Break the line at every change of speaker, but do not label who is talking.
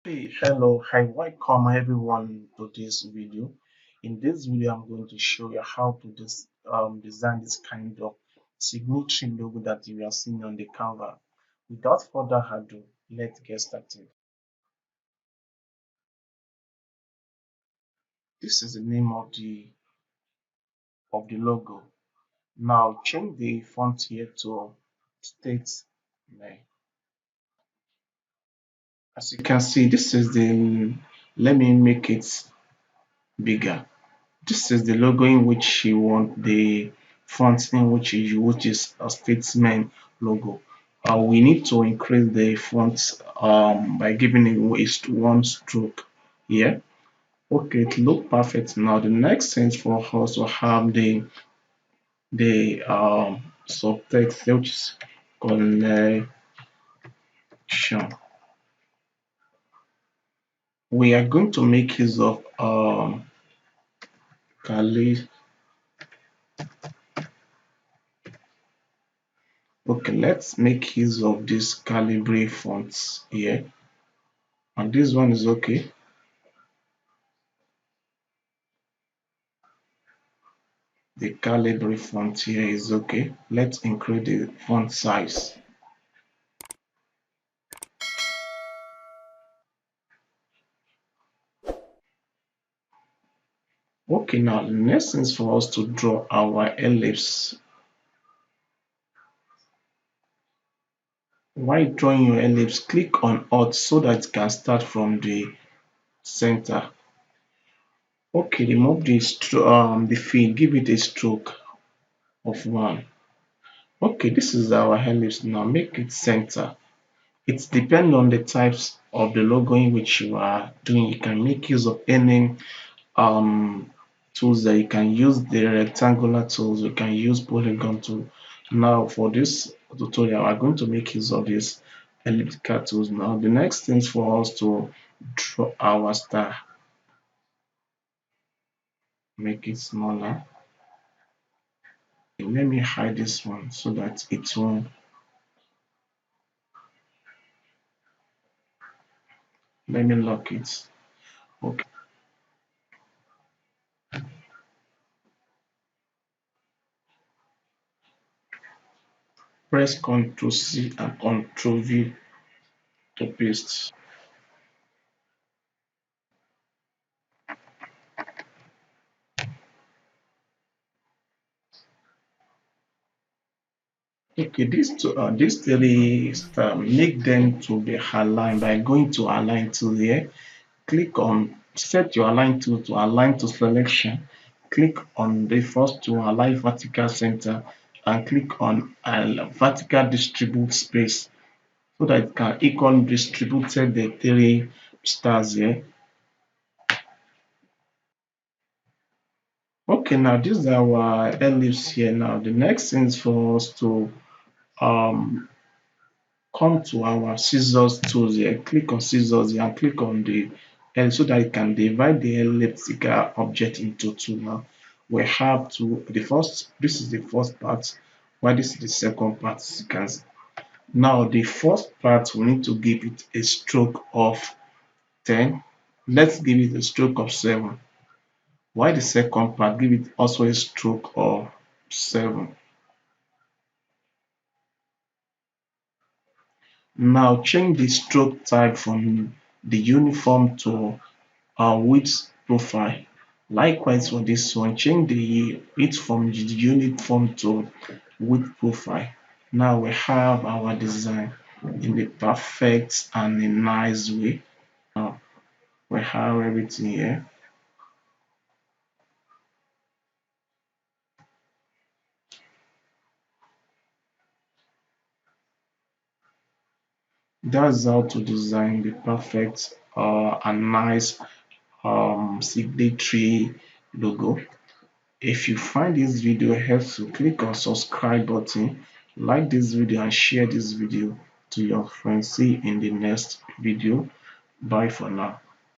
Hey, hello, hi, welcome everyone to this video. In this video, I'm going to show you how to design this kind of signature logo that you are seeing on the cover. Without further ado, let's get started. This is the name of the logo. Now change the font here to state name. As you can see, this is the. Let me make it bigger. This is the logo in which you want the font in which is a statesman logo. We need to increase the font by giving it one stroke here. Okay, it look perfect. Now the next thing for us to have the subtext which is collection. We are going to make use of Kali. Okay, let's make use of this calibre fonts here. And this one is okay. The calibre font here is okay. Let's increase the font size. Okay, now the next thing is for us to draw our ellipse. While drawing your ellipse, click on Alt so that it can start from the center. Okay, remove the fill, give it a stroke of 1. Okay, this is our ellipse now. Make it center. It depends on the types of the logo in which you are doing. You can make use of any tools that you can use the rectangular tools, you can use polygon tool. Now for this tutorial, we're going to make use of this elliptical tools. Now the next thing is for us to draw our star. Make it smaller. Let me hide this one so that it won't. Let me lock it. Okay. Press Ctrl C and Ctrl V to paste. Okay, these three make them to be aligned by going to align tool here. Click on set your align tool to align to selection. Click on the first to align vertical center and click on vertical distribute space so that it can equally distribute the three stars here. Okay, now this is our ellipse here. Now the next thing is for us to um come to our scissors tools here. Click on scissors here and click on the L so that you can divide the elliptical object into two. Now we have to this is the first part, while this is the second part. As you can see. Now the first part we need to give it a stroke of 10. Let's give it a stroke of 7. While the second part give it also a stroke of 7. Now change the stroke type from the uniform to width profile. Likewise for this one, change the it from the uniform to width profile. Now we have our design in a perfect and a nice way. Now we have everything here. That's how to design the perfect and nice signatory logo. If you find this video helpful, click on subscribe button, like this video and share this video to your friends. See you in the next video. Bye for now.